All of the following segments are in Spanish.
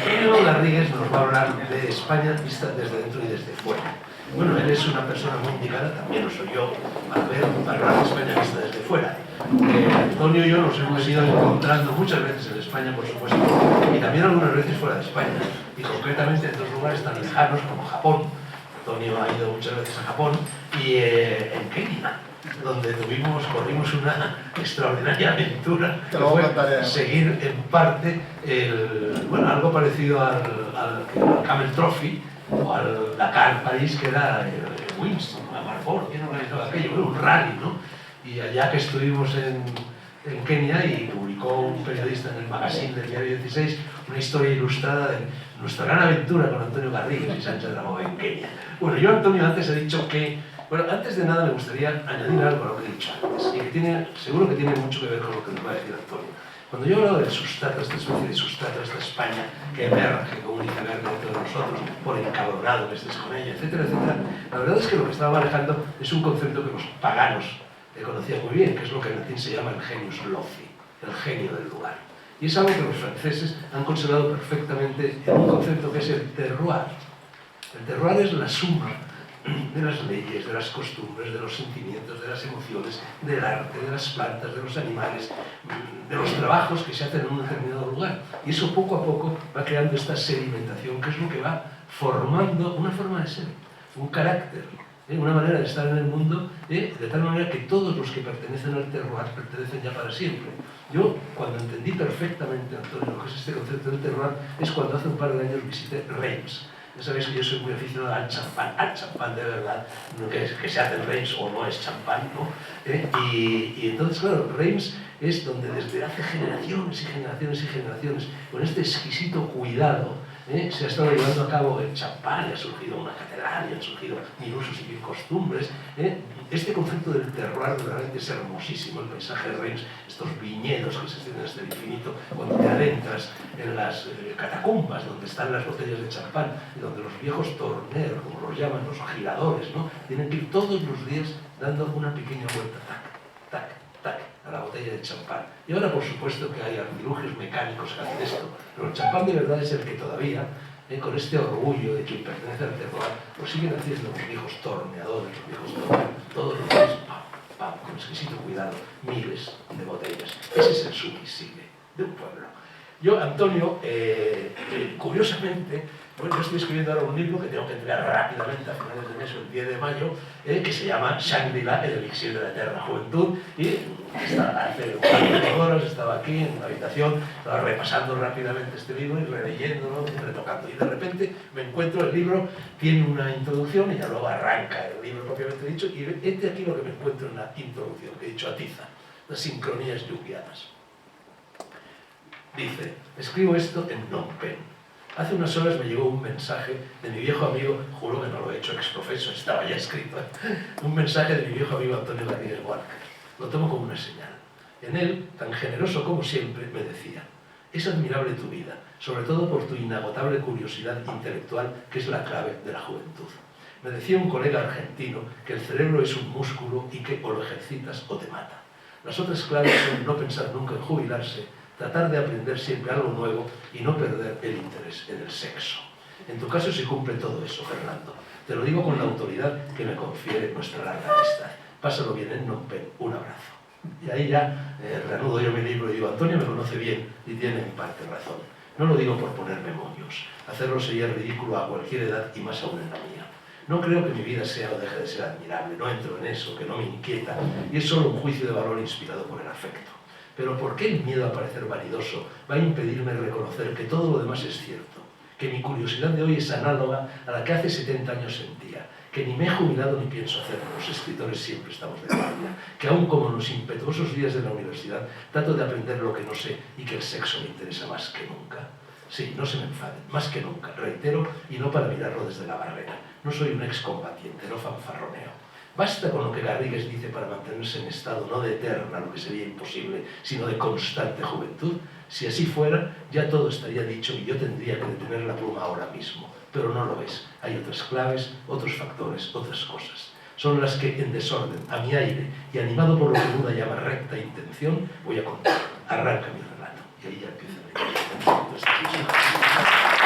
Antonio Garrigues nos va a hablar de España vista desde dentro y desde fuera. Bueno, él es una persona muy indicada, también lo soy yo, para hablar de España vista desde fuera. Antonio y yo nos hemos ido encontrando muchas veces en España, por supuesto, y también algunas veces fuera de España, y concretamente en dos lugares tan lejanos como Japón. Antonio ha ido muchas veces a Japón, y en Kenia, donde corrimos una extraordinaria aventura que fue seguir en parte algo parecido al Camel Trophy o al Dakar París, que era el Wings, a Marfort, ¿quién organizaba aquello? Bueno, un rally, ¿no? Y allá que estuvimos en Kenia, y publicó un periodista en el magazine del diario 16 una historia ilustrada de nuestra gran aventura con Antonio Garrigues y Sánchez Dragó en Kenia. Bueno, yo, Antonio, antes he dicho que... Bueno, antes de nada me gustaría añadir algo a lo que he dicho antes, y que seguro que tiene mucho que ver con lo que nos va a decir Antonio. Cuando yo hablo del sustrato, esta especie de sustrato, esta España que emerge como un iceberg dentro de nosotros, por encabronado que estés con ella, etcétera, etcétera, la verdad es que lo que estaba manejando es un concepto que los paganos conocían muy bien, que es lo que en latín se llama el genius loci, el genio del lugar. Y es algo que los franceses han conservado perfectamente en un concepto que es el terroir. El terroir es la suma de las leyes, de las costumbres, de los sentimientos, de las emociones, del arte, de las plantas, de los animales, de los trabajos que se hacen en un determinado lugar. Y eso poco a poco va creando esta sedimentación, que es lo que va formando una forma de ser, un carácter, una manera de estar en el mundo, de tal manera que todos los que pertenecen al terroir pertenecen ya para siempre. Yo, cuando entendí perfectamente, Antonio, lo que es este concepto del terroir, es cuando hace un par de años visité Reims. Ya sabéis que yo soy muy aficionado al champán de verdad, que se hace en Reims o no es champán, ¿no? Y entonces, claro, Reims es donde desde hace generaciones y generaciones y generaciones, con este exquisito cuidado, se ha estado llevando a cabo el champán, y ha surgido una catedral, y han surgido mil usos y mil costumbres. Este concepto del terroir realmente es hermosísimo, el paisaje de Reims, estos viñedos que se extienden hasta el infinito, cuando te adentras en las catacumbas donde están las botellas de champán, y donde los viejos torneros, como los llaman, los giradores, ¿no?, tienen que ir todos los días dando una pequeña vuelta, tac, tac, tac, a la botella de champán. Y ahora, por supuesto, que hay artilugios mecánicos que hacen esto, pero el champán de verdad es el que todavía, con este orgullo de que pertenece al terroir, lo siguen haciendo los viejos torneadores, los viejos torneros, todos los días, pam, pam, con exquisito cuidado, miles de botellas. Ese es el subisible de un pueblo. Yo, Antonio, curiosamente, bueno, yo estoy escribiendo ahora un libro que tengo que entregar rápidamente a finales de mes, el 10 de mayo, que se llama Shangri-La, el elixir de la eterna juventud, y hace un par de horas estaba aquí en una habitación, estaba repasando rápidamente este libro y releyéndolo, y retocando, y de repente me encuentro, el libro tiene una introducción y ya luego arranca el libro propiamente dicho, y este aquí lo que me encuentro en la introducción, que he dicho atiza, las sincronías junguianas. Dice, escribo esto en Phnom Penh. Hace unas horas me llegó un mensaje de mi viejo amigo, juro que no lo he hecho exprofeso, estaba ya escrito, un mensaje de mi viejo amigo Antonio Garrigues Walker. Lo tomo como una señal. En él, tan generoso como siempre, me decía, es admirable tu vida, sobre todo por tu inagotable curiosidad intelectual, que es la clave de la juventud. Me decía un colega argentino que el cerebro es un músculo y que o lo ejercitas o te mata. Las otras claves son no pensar nunca en jubilarse, tratar de aprender siempre algo nuevo y no perder el interés en el sexo. En tu caso se cumple todo eso, Fernando. Te lo digo con la autoridad que me confiere nuestra larga amistad. Pásalo bien en Phnom Penh. Un abrazo. Y ahí ya reanudo yo mi libro y digo, Antonio me conoce bien y tiene en parte razón. No lo digo por ponerme moños. Hacerlo sería ridículo a cualquier edad y más aún en la mía. No creo que mi vida sea o deje de ser admirable. No entro en eso, que no me inquieta. Y es solo un juicio de valor inspirado por el afecto. Pero ¿por qué el miedo a parecer vanidoso va a impedirme reconocer que todo lo demás es cierto? Que mi curiosidad de hoy es análoga a la que hace 70 años sentía, que ni me he jubilado ni pienso hacerlo, los escritores siempre estamos de guardia, que aún como en los impetuosos días de la universidad trato de aprender lo que no sé y que el sexo me interesa más que nunca. Sí, no se me enfaden, más que nunca, reitero, y no para mirarlo desde la barrera. No soy un excombatiente, no fanfarroneo. Basta con lo que Garrigues dice para mantenerse en estado no de eterna, lo que sería imposible, sino de constante juventud. Si así fuera, ya todo estaría dicho y yo tendría que detener la pluma ahora mismo. Pero no lo es. Hay otras claves, otros factores, otras cosas. Son las que, en desorden, a mi aire y animado por lo que Buda llama recta intención, voy a contar. Arranca mi relato. Y ahí ya empieza la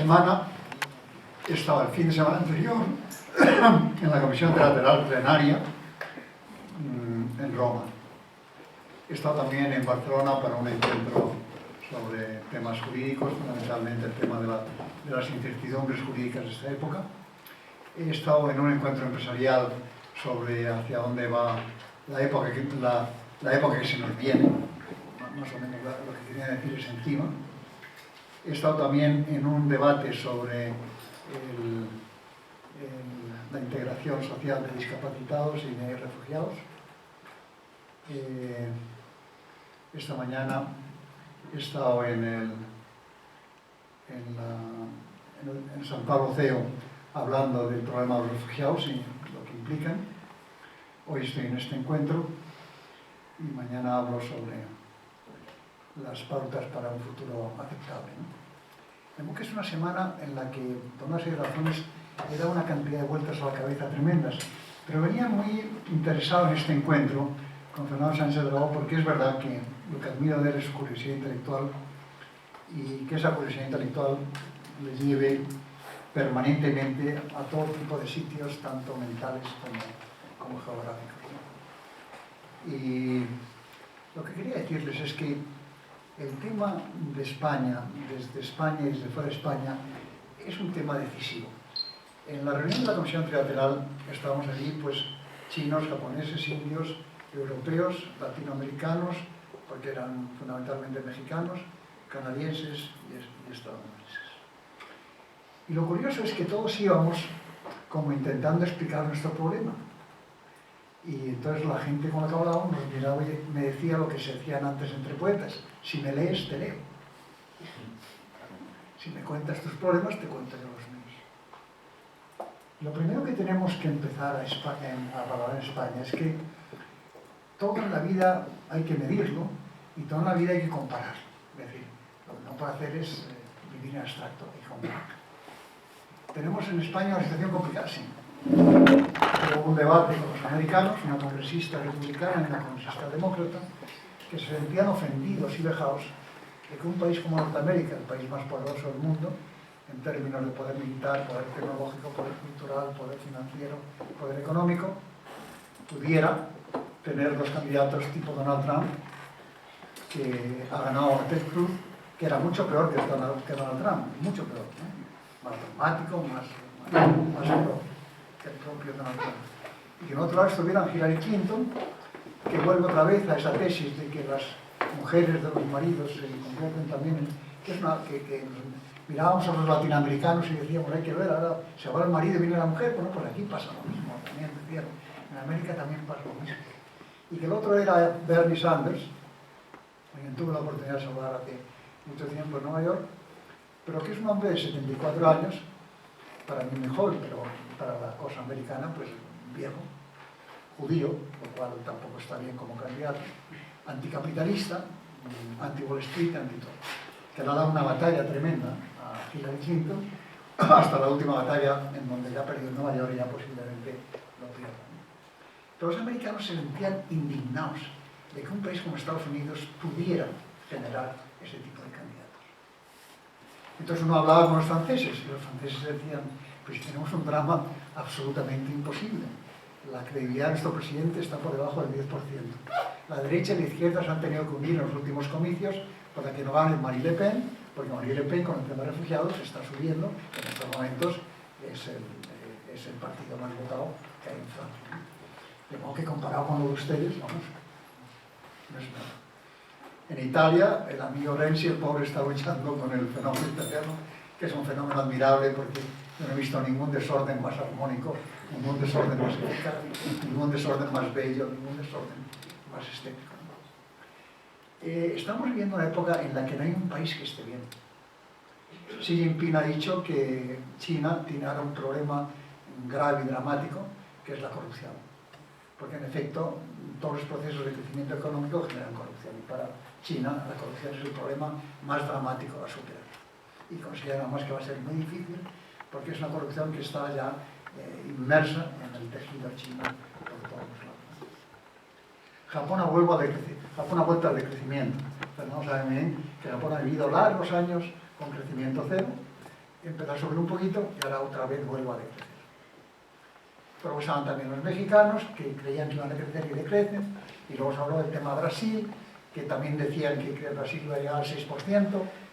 semana he estado el fin de semana anterior en la Comisión Trilateral Plenaria en Roma. He estado también en Barcelona para un encuentro sobre temas jurídicos, fundamentalmente el tema de las incertidumbres jurídicas de esta época. He estado en un encuentro empresarial sobre hacia dónde va la época que se nos viene, más o menos lo que quería decir es encima. He estado también en un debate sobre la integración social de discapacitados y de refugiados. Esta mañana he estado en San Pablo CEO hablando del problema de los refugiados y lo que implican. Hoy estoy en este encuentro y mañana hablo sobre las pautas para un futuro aceptable, ¿no? Vemos que es una semana en la que, por una serie de razones, he dado una cantidad de vueltas a la cabeza tremendas, pero venía muy interesado en este encuentro con Fernando Sánchez Dragó porque es verdad que lo que admiro de él es su curiosidad intelectual y que esa curiosidad intelectual le lleve permanentemente a todo tipo de sitios, tanto mentales como geográficos, ¿no? Y lo que quería decirles es que el tema de España, desde España y desde fuera de España, es un tema decisivo. En la reunión de la Comisión Trilateral estábamos allí, pues, chinos, japoneses, indios, europeos, latinoamericanos, porque eran fundamentalmente mexicanos, canadienses y estadounidenses. Y lo curioso es que todos íbamos como intentando explicar nuestro problema. Y entonces la gente con la que hablábamos nos miraba y me decía lo que se decían antes entre poetas: si me lees, te leo. Si me cuentas tus problemas, te cuento yo los míos. Lo primero que tenemos que empezar a valorar en España es que todo en la vida hay que medirlo y todo en la vida hay que compararlo. Es decir, lo que no puede hacer es vivir en abstracto y comparar. Tenemos en España una situación complicada, sí. Hubo un debate con los americanos, una congresista republicana y una congresista demócrata, que se sentían ofendidos y vejados de que un país como Norteamérica, el país más poderoso del mundo, en términos de poder militar, poder tecnológico, poder cultural, poder financiero, poder económico, pudiera tener dos candidatos tipo Donald Trump, que ha ganado a Ted Cruz, que era mucho peor que Donald Trump, mucho peor, ¿no? Más dramático, más peor que el propio Donald Trump. Y que en otro lado estuviera Hillary Clinton, que vuelve otra vez a esa tesis de que las mujeres de los maridos se convierten también en... que mirábamos a los latinoamericanos y decíamos, hay que ver, ahora se va el marido y viene la mujer. Bueno, pues aquí pasa lo mismo, también decían, en América también pasa lo mismo. Y que el otro era Bernie Sanders, a quien tuve la oportunidad de saludar hace mucho tiempo en Nueva York, pero que es un hombre de 74 años, para mí mejor, pero para la cosa americana, pues viejo, judío, lo cual tampoco está bien como candidato, anticapitalista, anti-Wall Street, anti-todo, que le ha dado una batalla tremenda a Hillary Clinton, hasta la última batalla en donde ya perdió en Nueva York y ya posiblemente lo pierda. Pero los americanos se sentían indignados de que un país como Estados Unidos pudiera generar ese tipo de candidatos. Entonces uno hablaba con los franceses y los franceses decían, pues tenemos un drama absolutamente imposible. La credibilidad de nuestro presidente está por debajo del 10%. La derecha y la izquierda se han tenido que unir en los últimos comicios para que no gane Marine Le Pen, porque Marine Le Pen con el tema de refugiados está subiendo, en estos momentos es el partido más votado que hay en Francia. De modo que comparado con lo de ustedes, vamos, no es nada. En Italia, el amigo Renzi, el pobre, está luchando con el fenómeno italiano, que es un fenómeno admirable porque yo no he visto ningún desorden más armónico, ningún desorden más eficaz, ningún desorden más bello, ningún desorden más estético. Estamos viviendo una época en la que no hay un país que esté bien. Xi Jinping ha dicho que China tiene ahora un problema grave y dramático, que es la corrupción. Porque en efecto, todos los procesos de crecimiento económico generan corrupción. Y para China, la corrupción es el problema más dramático a superar. Y considera además que va a ser muy difícil, porque es una corrupción que está ya inmersa en el tejido chino por todos los lados. Japón ha vuelto al decrecimiento. Pero no saben bien que Japón ha vivido largos años con crecimiento cero, empezó a subir un poquito y ahora otra vez vuelve a decrecer. Luego estaban también los mexicanos, que creían que iban a crecer y decrecen, y luego se habló del tema Brasil, que también decían que Brasil iba a llegar al 6%,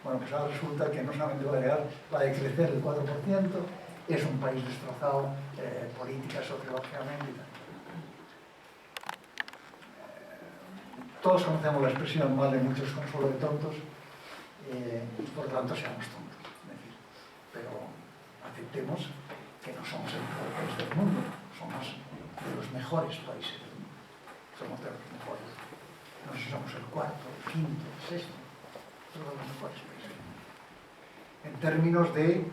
bueno, pues ahora resulta que no solamente va a llegar, va a decrecer el 4%, es un país destrozado política, sociológicamente y tal. Todos conocemos la expresión mal de muchos consuelo de tontos, por lo tanto seamos tontos, es decir, pero aceptemos que no somos el mejor país del mundo, somos de los mejores países del mundo, somos de los mejores. No sé si somos el cuarto, el quinto, el sexto, somos de los mejores países del mundo. En términos de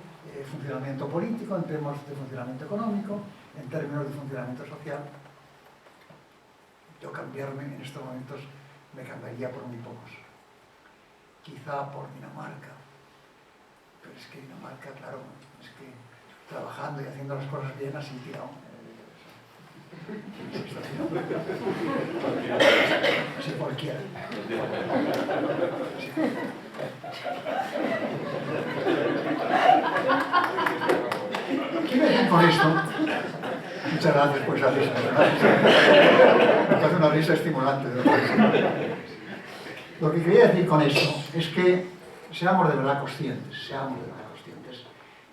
funcionamiento político, en términos de funcionamiento económico, en términos de funcionamiento social. Yo cambiarme en estos momentos me cambiaría por muy pocos. Quizá por Dinamarca, pero es que Dinamarca, claro, es que trabajando y haciendo las cosas bien así tirado. Así cualquiera. ¿Qué me decir con esto? Muchas gracias por esa risa. Me parece una risa estimulante. Lo que quería decir con esto es que seamos de verdad conscientes,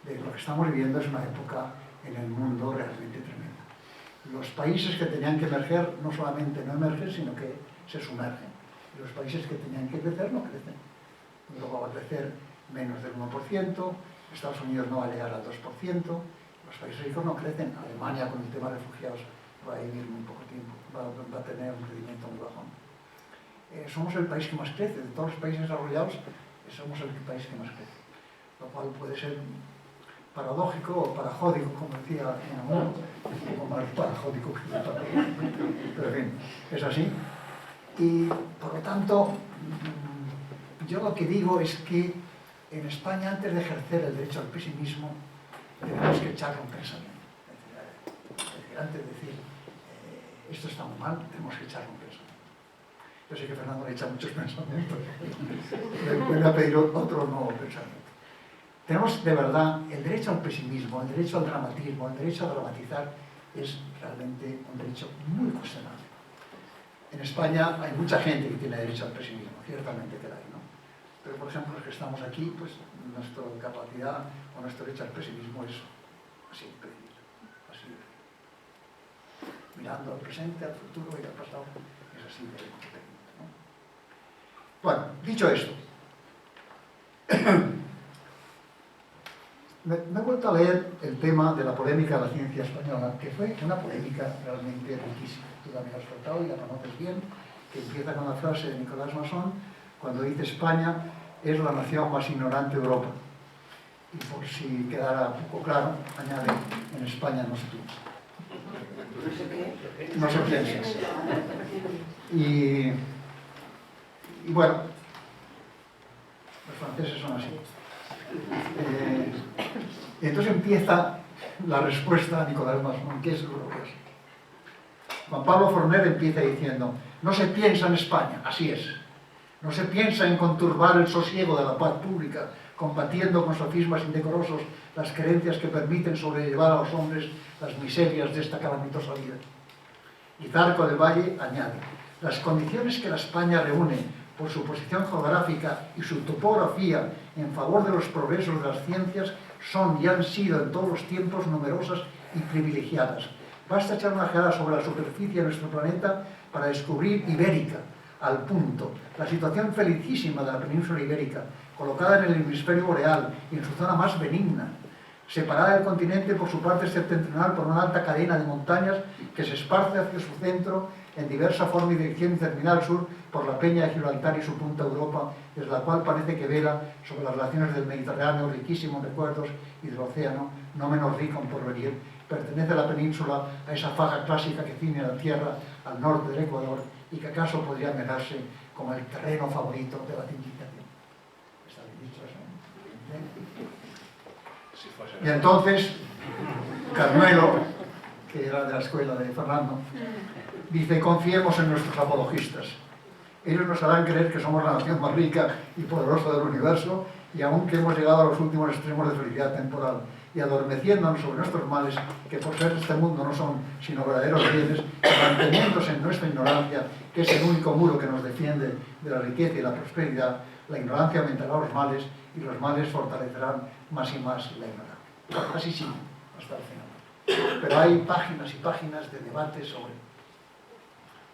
de que lo que estamos viviendo es una época en el mundo realmente tremenda. Los países que tenían que emerger no solamente no emergen, sino que se sumergen. Y los países que tenían que crecer no crecen. Luego va a crecer menos del 1%, Estados Unidos no va a llegar al 2%, los países ricos no crecen. Alemania, con el tema de refugiados, va a vivir muy poco tiempo, va a tener un crecimiento muy bajón. Somos el país que más crece, de todos los países desarrollados, somos el país que más crece. Lo cual puede ser paradójico o parajódico, como decía Unamuno, o más parajódico que pero en fin, es así. Y por lo tanto, yo lo que digo es que en España, antes de ejercer el derecho al pesimismo, tenemos que echarle un pensamiento. Es decir, antes de decir, esto está muy mal, tenemos que echarle un pensamiento. Yo sé que Fernando le echa muchos pensamientos. Le voy a pedir otro nuevo pensamiento. Tenemos de verdad el derecho al pesimismo, el derecho al dramatismo, el derecho a dramatizar es realmente un derecho muy cuestionable. En España hay mucha gente que tiene derecho al pesimismo, ciertamente que la hay, ¿no? Pero por ejemplo, los que estamos aquí, pues nuestra capacidad o nuestro derecho al pesimismo es así, así. Mirando al presente, al futuro y al pasado, es así de pequeño, ¿no? Bueno, dicho esto, me he vuelto a leer el tema de la polémica de la ciencia española, que fue una polémica realmente riquísima. Tú la habías tratado y la conoces bien, que empieza con la frase de Nicolás Masson, cuando dice España es la nación más ignorante de Europa. Y por si quedara poco claro, añade, en España no se piensa. No se piensa. Y bueno, los franceses son así. Y entonces empieza la respuesta a Nicolás Masson, que es gloriosa. Juan Pablo Forner empieza diciendo, no se piensa en España, así es. No se piensa en conturbar el sosiego de la paz pública, combatiendo con sofismas indecorosos las creencias que permiten sobrellevar a los hombres las miserias de esta calamitosa vida. Y Zarco del Valle añade, las condiciones que la España reúne por su posición geográfica y su topografía en favor de los progresos de las ciencias son y han sido en todos los tiempos numerosas y privilegiadas. Basta echar una ojeada sobre la superficie de nuestro planeta para descubrir Ibérica, al punto, la situación felicísima de la península ibérica, colocada en el hemisferio boreal y en su zona más benigna, separada del continente por su parte septentrional por una alta cadena de montañas que se esparce hacia su centro en diversa forma y dirección y termina al sur por la peña de Gibraltar y su punta Europa, desde la cual parece que vela sobre las relaciones del Mediterráneo, riquísimo en recuerdos, y del océano, no menos rico en porvenir. Pertenece a la península a esa faja clásica que ciñe la tierra al norte del Ecuador y que acaso podría mirarse como el terreno favorito de la civilización. ¿Está bien dicho eso? Y entonces, Carmelo, que era de la escuela de Fernando, dice, confiemos en nuestros apologistas. Ellos nos harán creer que somos la nación más rica y poderosa del universo y aunque hemos llegado a los últimos extremos de felicidad temporal y adormeciéndonos sobre nuestros males, que por ser de este mundo no son sino verdaderos bienes, manteniéndose en nuestra ignorancia, que es el único muro que nos defiende de la riqueza y la prosperidad, la ignorancia aumentará los males y los males fortalecerán más y más la ignorancia. Así sí, hasta el final. Pero hay páginas y páginas de debate sobre...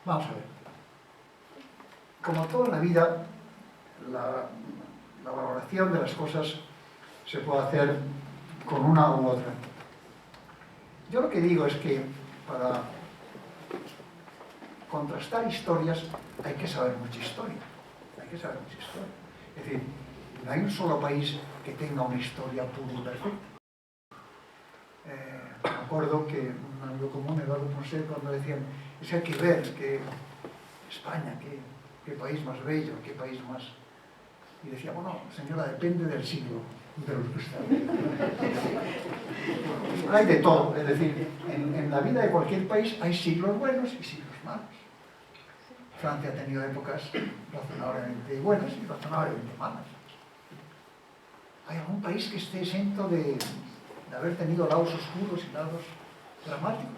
Vamos a ver. Como toda la vida, la valoración de las cosas se puede hacer con una u otra. Yo lo que digo es que para contrastar historias hay que saber mucha historia. Hay que saber mucha historia. Es decir, no hay un solo país que tenga una historia pura y perfecta. Me acuerdo que un amigo común, Eduardo Ponce, cuando decían, es que hay que ver que España, qué país más bello, qué país más... Y decía, bueno, señora, depende del siglo de los que usted hay de todo, es decir, en la vida de cualquier país hay siglos buenos y siglos malos. Francia ha tenido épocas razonablemente buenas y razonablemente malas. ¿Hay algún país que esté exento de haber tenido lados oscuros y lados dramáticos?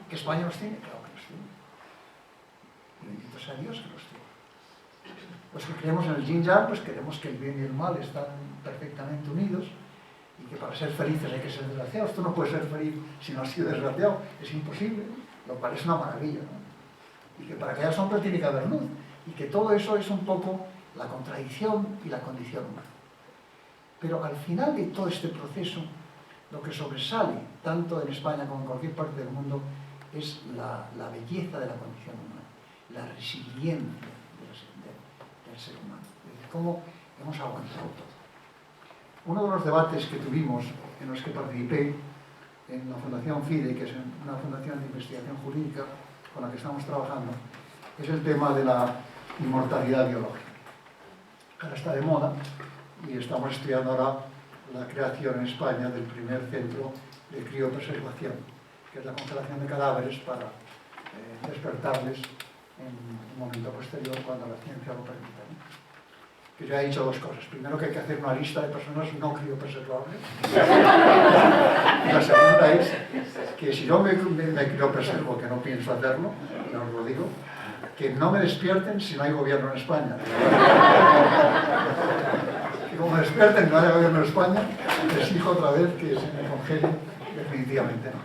¿Que España los tiene? Claro que los tiene. Y bendito sea Dios que los tiene. Los que creemos en el yin-yang, pues queremos que el bien y el mal están perfectamente unidos y que para ser felices hay que ser desgraciados. Tú no puedes ser feliz si no has sido desgraciado, es imposible, lo cual es una maravilla, ¿no? Y que para que haya sombra tiene que haber luz, y que todo eso es un poco la contradicción y la condición humana. Pero al final de todo este proceso, lo que sobresale, tanto en España como en cualquier parte del mundo, es la belleza de la condición humana, la resiliencia del ser humano, de cómo hemos aguantado todo. Uno de los debates que tuvimos, en los que participé en la Fundación FIDE, que es una fundación de investigación jurídica con la que estamos trabajando, es el tema de la inmortalidad biológica. Ahora está de moda y estamos estudiando ahora la creación en España del primer centro de criopreservación, que es la congelación de cadáveres para despertarles en un momento posterior cuando la ciencia lo permita, ¿no? Que yo he dicho dos cosas. Primero, que hay que hacer una lista de personas no criopreservables. Y la segunda es que si yo me criopreservo, que no pienso hacerlo, ya os lo digo, que no me despierten si no hay gobierno en España. Que como me despierten y no haya gobierno en España, exijo otra vez que se me congele definitivamente, ¿no?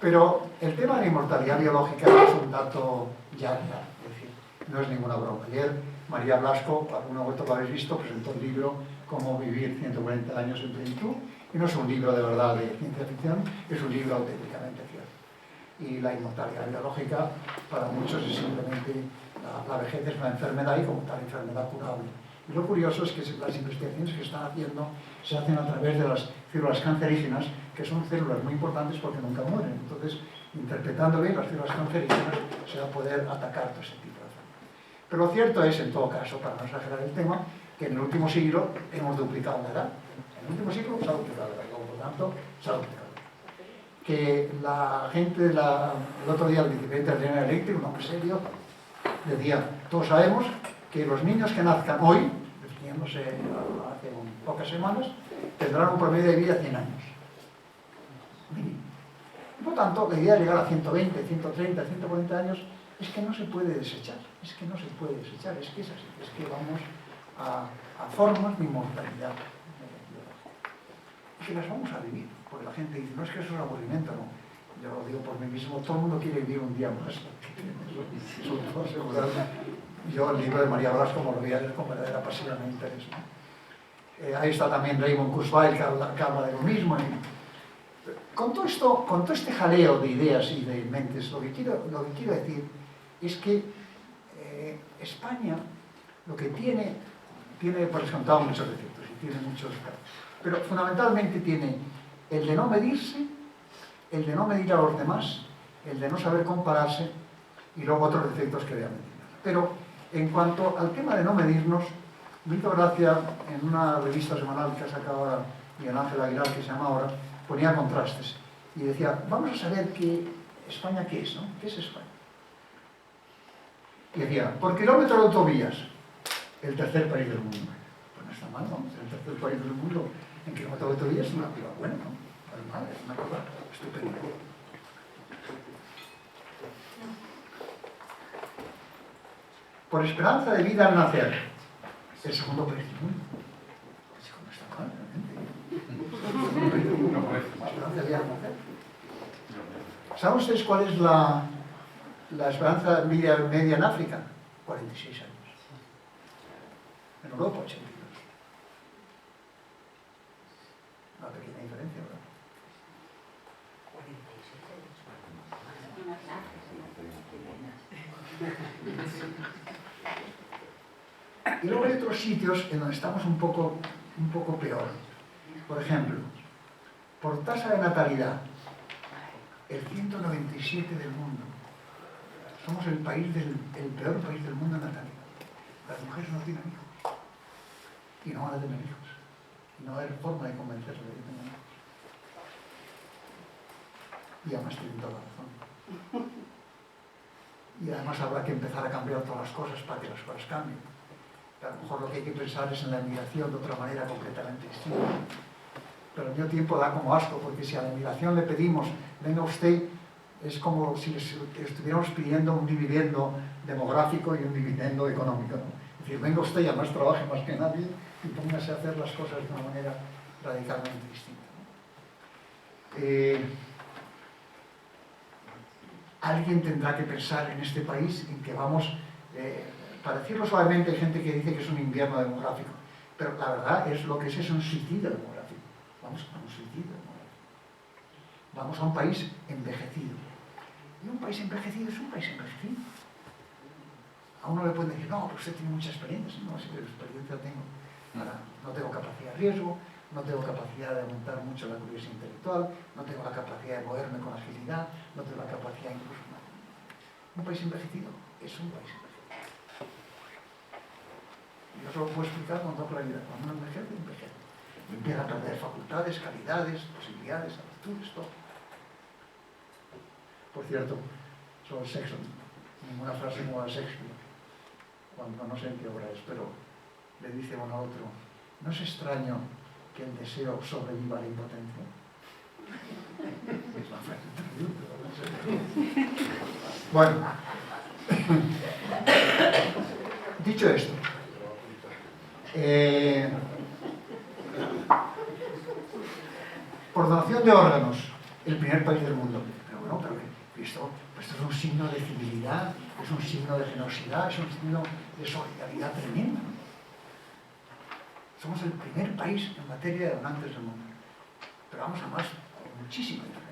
Pero el tema de la inmortalidad biológica es un dato ya real, es decir, no es ninguna broma. Ayer María Blasco, alguno de vosotros lo habéis visto, presentó un libro Cómo vivir 140 años en plenitud, y no es un libro de verdad de ciencia ficción, es un libro auténticamente cierto. Y la inmortalidad biológica para muchos es simplemente la vejez es una enfermedad y como tal enfermedad curable. Y lo curioso es que las investigaciones que están haciendo se hacen a través de las células cancerígenas, que son células muy importantes porque nunca mueren. Entonces, interpretando bien las células cancerígenas, se va a poder atacar todo ese tipo de enfermedades. Pero lo cierto es, en todo caso, para no exagerar el tema, que en el último siglo hemos duplicado la edad. En el último siglo se ha duplicado la edad, por lo tanto, se ha duplicado. Que la gente, el otro día el vicepresidente de General Electric, un hombre serio, decía, todos sabemos que los niños que nazcan hoy, definiéndose hace pocas semanas, tendrán un promedio de vida de 100 años. Y por tanto, la idea de llegar a 120, 130, 140 años es que no se puede desechar, es que no se puede desechar, es que es así, es que vamos a formas de inmortalidad y que las vamos a vivir, porque la gente dice, no es que eso es aburrimiento, no, yo lo digo por mí mismo, todo el mundo quiere vivir un día más, sobre todo asegurar. Yo el libro de María Blasco como lo voy a leer con verdadera pasión e interés, ¿no? Ahí está también Raymond Kurzweil, que habla de lo mismo. Con todo este jaleo de ideas y de mentes, lo que quiero decir es que España lo que tiene por descontado muchos defectos y tiene muchos, pero fundamentalmente tiene el de no medirse, el de no medir a los demás, el de no saber compararse y luego otros defectos que voy a mencionar. Pero en cuanto al tema de no medirnos, me hizo gracia en una revista semanal que ha sacado ahora Miguel Ángel Aguilar, que se llama Ahora, ponía contrastes y decía, vamos a saber España qué es, ¿no? ¿Qué es España? Y decía, por kilómetro de autovías, el tercer país del mundo. está mal, ¿no? Es el tercer país del mundo en que climatología es una cosa buena, ¿no? Normal, es una cosa estupenda. Por esperanza de vida al nacer, el segundo país del mundo. Eso no está mal, realmente. Por esperanza de vida al nacer. ¿Saben ustedes cuál es la esperanza de vida media en África? 46 años. En Europa, 82. Una pequeña diferencia, ¿verdad? 46 años. Y luego hay otros sitios en donde estamos un poco peor. Por ejemplo, por tasa de natalidad, el 197 del mundo. Somos el peor país del mundo en natalidad. Las mujeres no tienen hijos. Y no van a tener hijos. Y no va a haber forma de convencerles de que tengan hijos. Y además tienen toda la razón. Y además habrá que empezar a cambiar todas las cosas para que las cosas cambien. A lo mejor lo que hay que pensar es en la inmigración de otra manera completamente distinta. Pero al mismo tiempo da como asco, porque si a la inmigración le pedimos, venga usted, es como si estuviéramos pidiendo un dividendo demográfico y un dividendo económico, ¿no? Es decir, venga usted y además trabaje más que nadie y póngase a hacer las cosas de una manera radicalmente distinta, ¿no? Alguien tendrá que pensar en este país en que vamos, para decirlo suavemente, hay gente que dice que es un invierno demográfico, pero la verdad es lo que es un suicidio demográfico. Vamos a un suicidio demográfico. Vamos a un país envejecido. Y un país envejecido es un país envejecido. A uno le pueden decir, no, pues usted tiene mucha experiencia. No, sí, pero experiencia tengo. Ahora, no tengo capacidad de riesgo, no tengo capacidad de aumentar mucho la curiosidad intelectual, no tengo la capacidad de moverme con agilidad, no tengo la capacidad incluso... Un país envejecido es un país envejecido. Yo solo puedo explicar con toda claridad. Cuando uno envejece, envejece. Y empieza a perder facultades, calidades, posibilidades, aptitudes, todo. Por cierto, sobre el sexo, ninguna frase como la Shakespeare, cuando no sé en qué obra es, pero le dice uno a otro, ¿no es extraño que el deseo sobreviva a la impotencia? Es una frase terrible, pero no sé. Bueno, dicho esto, por donación de órganos, el primer país del mundo. Pero bueno, esto es un signo de civilidad, es un signo de generosidad, es un signo de solidaridad tremenda. Somos el primer país en materia de donantes del mundo. Pero vamos a más, muchísima diferencia.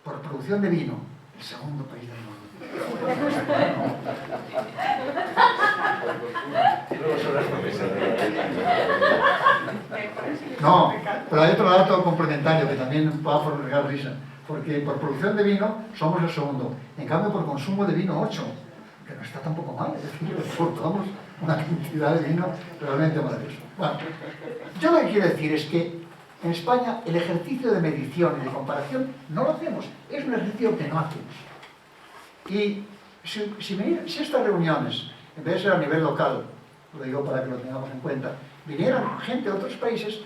Por producción de vino, el segundo país del mundo. No, pero hay otro dato complementario que también va a provocar risa, porque por producción de vino somos el segundo, en cambio por consumo de vino 8, que no está tampoco mal, es decir, exportamos una cantidad de vino realmente maravillosa. Bueno, yo lo que quiero decir es que en España el ejercicio de medición y de comparación no lo hacemos, es un ejercicio que no hacemos. Y si estas reuniones, en vez de ser a nivel local, lo digo para que lo tengamos en cuenta, vinieran gente de otros países,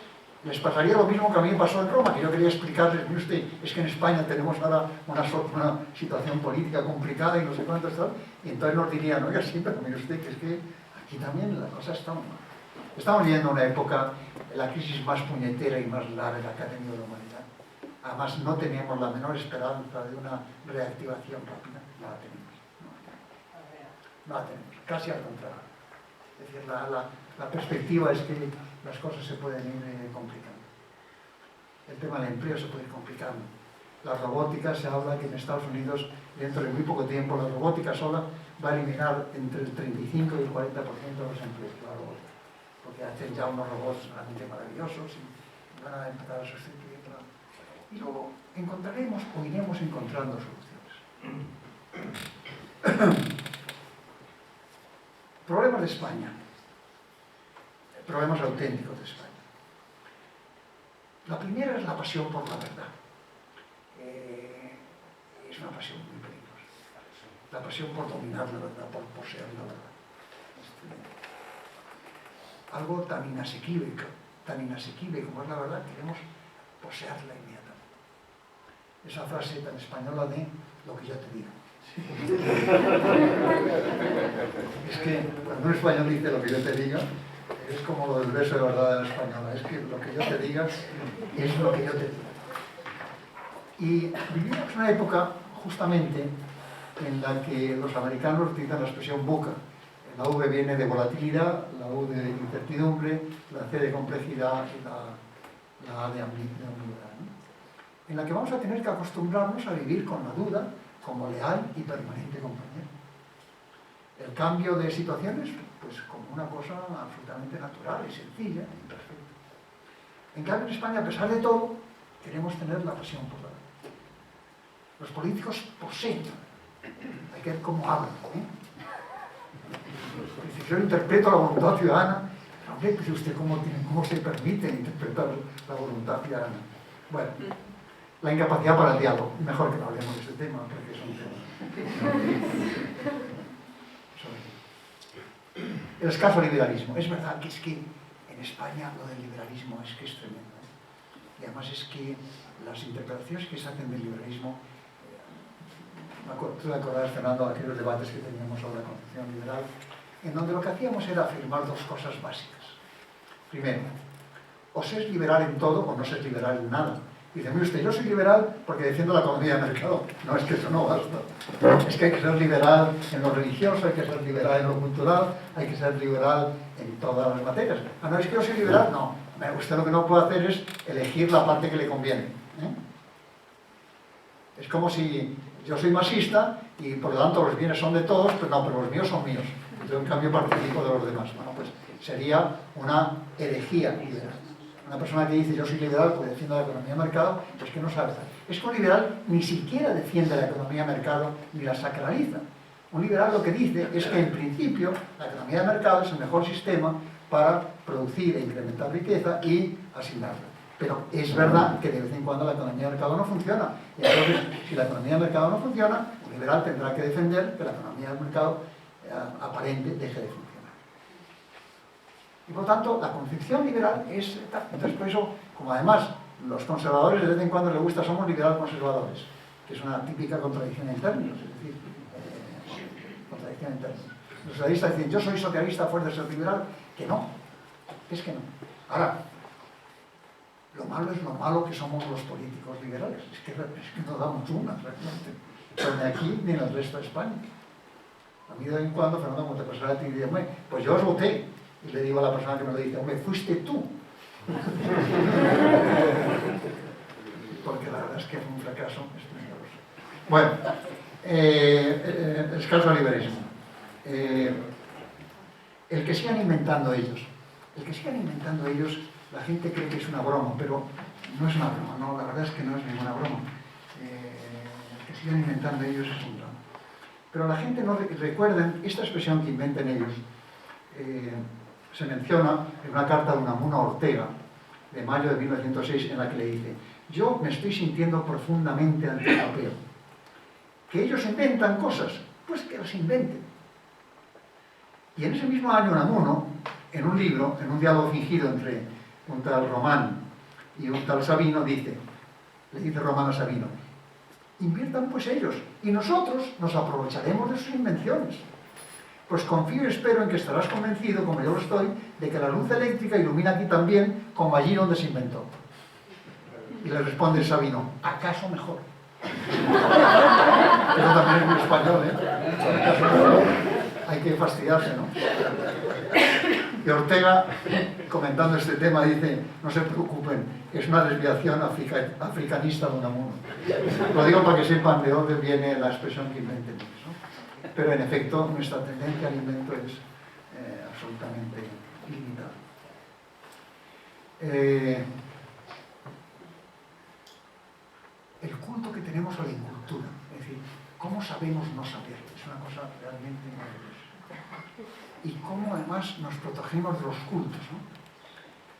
les pasaría lo mismo que a mí me pasó en Roma, que yo quería explicarles, mire usted, es que en España tenemos ahora una situación política complicada y no sé cuánto está, y entonces nos dirían, oiga, sí, pero mire usted, que es que aquí también la cosa está muy mal. Estamos viviendo una época, la crisis más puñetera y más larga que ha tenido la humanidad. Además, no teníamos la menor esperanza de una reactivación rápida, no la tenemos. No la tenemos, casi al contrario. Es decir, la perspectiva es que las cosas se pueden ir complicando. El tema del empleo se puede ir complicando. La robótica, se habla que en Estados Unidos, dentro de muy poco tiempo, la robótica sola va a eliminar entre el 35 y el 40% de los empleos, la robótica. Porque hacen ya unos robots realmente maravillosos y van a empezar a sustituir. Y luego encontraremos o iremos encontrando soluciones. Problemas de España. Problemas auténticos de España. La primera es la pasión por la verdad. Es una pasión muy peligrosa. la pasión por dominar la verdad, por poseer la verdad. Algo tan inasequible como es la verdad, queremos poseerla inmediatamente. Esa frase tan española de lo que yo te diga. Es que cuando un español dice lo que yo te diga, es como lo del verso de verdad en española, es que lo que yo te diga es lo que yo te diga. Y vivimos una época justamente en la que los americanos utilizan la expresión VUCA. La V viene de volatilidad, la U de incertidumbre, la C de complejidad y la A de ambigüedad, ¿no? En la que vamos a tener que acostumbrarnos a vivir con la duda como leal y permanente compañero. El cambio de situaciones, pues como una cosa absolutamente natural y sencilla y perfecta. En cambio, en España, a pesar de todo, queremos tener la pasión por la verdad. Los políticos poseen. Hay que ver cómo hablan, ¿eh? Si yo interpreto la voluntad ciudadana, hombre, pues usted cómo se permite interpretar la voluntad ciudadana. Bueno, la incapacidad para el diálogo. Mejor que no hablemos de ese tema, porque es un tema. El escaso liberalismo. Es verdad que en España lo del liberalismo es tremendo, ¿eh? Y además es que las interpretaciones que se hacen del liberalismo, tú te acordarás, Fernando, de aquellos debates que teníamos sobre la concepción liberal, en donde lo que hacíamos era afirmar dos cosas básicas. Primero, o se es liberal en todo o no se es liberal en nada. Dice, mire usted, yo soy liberal porque defiendo la economía de mercado. No, es que eso no basta. Es que hay que ser liberal en lo religioso, hay que ser liberal en lo cultural, hay que ser liberal en todas las materias. Ah, no, es que yo soy liberal. No, usted lo que no puede hacer es elegir la parte que le conviene, ¿eh? Es como si yo soy marxista y por lo tanto los bienes son de todos, pero no, pero los míos son míos. Yo en cambio participo de los demás. Bueno, pues sería una herejía liberal. Una persona que dice yo soy liberal porque defiendo la economía de mercado, es que no sabe. Es que un liberal ni siquiera defiende la economía de mercado ni la sacraliza. Un liberal lo que dice es que en principio la economía de mercado es el mejor sistema para producir e incrementar riqueza y asignarla. Pero es verdad que de vez en cuando la economía de mercado no funciona. Y entonces, si la economía de mercado no funciona, un liberal tendrá que defender que la economía de mercado aparente deje de funcionar. Y por lo tanto, la concepción liberal es... Entonces, por eso, como además los conservadores de vez en cuando les gusta, somos liberal conservadores, que es una típica contradicción en términos, es decir, contradicción en términos. Los socialistas dicen, yo soy socialista fuera de ser liberal, que no, es que no. Ahora, lo malo es lo malo que somos los políticos liberales, es que no damos una, realmente, pero ni aquí ni en el resto de España. A mí de vez en cuando, Fernando, como te pasará a ti, dice, pues yo os voté. Y le digo a la persona que me lo dice, hombre, fuiste tú. Porque la verdad es que fue un fracaso esplendoroso. Bueno, escaso liberalismo. El que sigan inventando ellos. La gente cree que es una broma, pero no es una broma, no, la verdad es que no es ninguna broma. El que sigan inventando ellos es un drama. Pero la gente no recuerden esta expresión que inventen ellos. Se menciona en una carta de Unamuno a Ortega, de mayo de 1906, en la que le dice: yo me estoy sintiendo profundamente antieuropeo. Que ellos inventan cosas, pues que las inventen. Y en ese mismo año Unamuno, en un libro, en un diálogo fingido entre un tal Román y un tal Sabino, le dice Román a Sabino: inviertan pues ellos, y nosotros nos aprovecharemos de sus invenciones. Pues confío y espero en que estarás convencido, como yo lo estoy, de que la luz eléctrica ilumina aquí también, como allí donde se inventó. Y le responde Sabino: ¿acaso mejor? Pero también es muy español, ¿eh? Hay que fastidiarse, ¿no? Y Ortega, comentando este tema, dice: no se preocupen, es una desviación africanista de Unamuno. Lo digo para que sepan de dónde viene la expresión que inventen, ¿no? Pero en efecto, nuestra tendencia al invento es absolutamente limitada. El culto que tenemos a la incultura, es decir, ¿cómo sabemos no saber? Es una cosa realmente maravillosa. Y cómo además nos protegemos de los cultos, ¿no?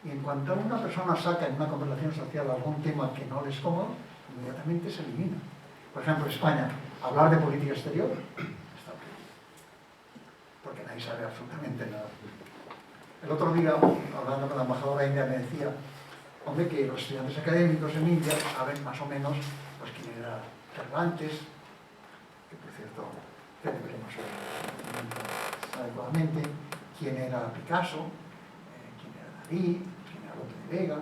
Y en cuanto una persona saca en una conversación social algún tema que no les es cómodo, inmediatamente se elimina. Por ejemplo, España, hablar de política exterior está prohibido, porque nadie sabe absolutamente nada. El otro día, hablando con la embajadora india, me decía, hombre, que los estudiantes académicos en India saben más o menos pues, quién era Cervantes, que por cierto, que deberemos saber adecuadamente, quién era Picasso, quién era Dalí, quién era Lope de Vega.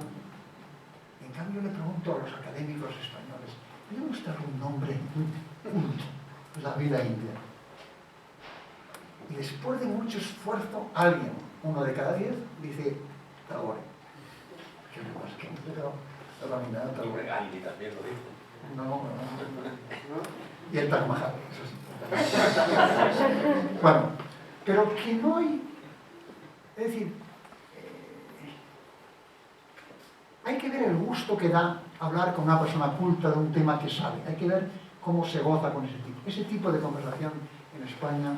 En cambio, le pregunto a los académicos españoles, ¿puede mostrar un nombre culto de la vida india? Y después de mucho esfuerzo, alguien, 1 de cada 10, dice Tagore. ¿Qué me pasa? ¿Qué me pasa? La mirada de Tagore. Gandhi también lo dijo. No. Y el Taj Mahal, eso sí. Bueno, pero que no hay... Es decir, hay que ver el gusto que da hablar con una persona culta de un tema que sabe. Hay que ver cómo se goza con ese tipo. Ese tipo de conversación en España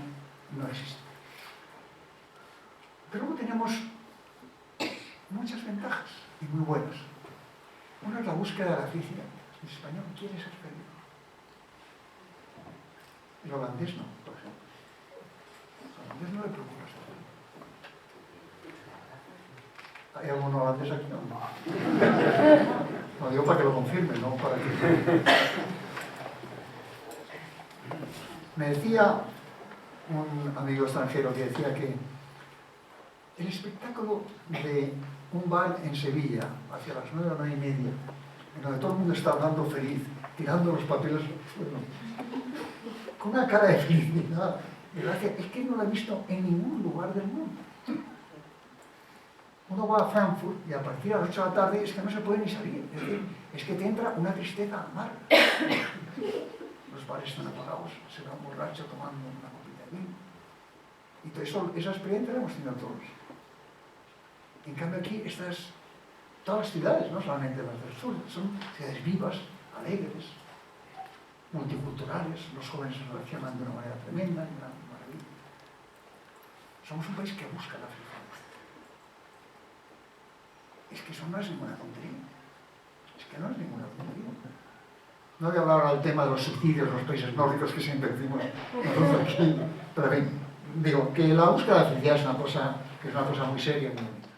no existe. Pero luego tenemos muchas ventajas y muy buenas. Una es la búsqueda de la felicidad. El español quiere ser feliz. El holandés no, por ejemplo. El holandés no le preocupa ser feliz. ¿Hay algún holandés aquí? No, digo para que lo confirme, no para que... Me decía un amigo extranjero que decía que el espectáculo de un bar en Sevilla, hacia las 9 o 9:30, en donde todo el mundo está hablando feliz, tirando los papeles al suelo, con una cara de felicidad, de gracia, es que no lo he visto en ningún lugar del mundo. Uno va a Frankfurt y a partir de las 8 de la tarde es que no se puede ni salir, es que te entra una tristeza amarga. Los bares están apagados, se va un borracho tomando una copita de vino. Y todo eso, esa experiencia la hemos tenido todos. En cambio aquí todas las ciudades, no solamente las del sur, son ciudades vivas, alegres, multiculturales, los jóvenes se relacionan de una manera tremenda, de una maravilla. Somos un país que busca la felicidad. Es que eso no es ninguna tontería. Es que no es ninguna tontería. No voy a hablar ahora del tema de los subsidios en los países nórdicos que siempre decimos nosotros aquí, pero bien, digo que la búsqueda de la felicidad es una cosa muy seria, muy bonita.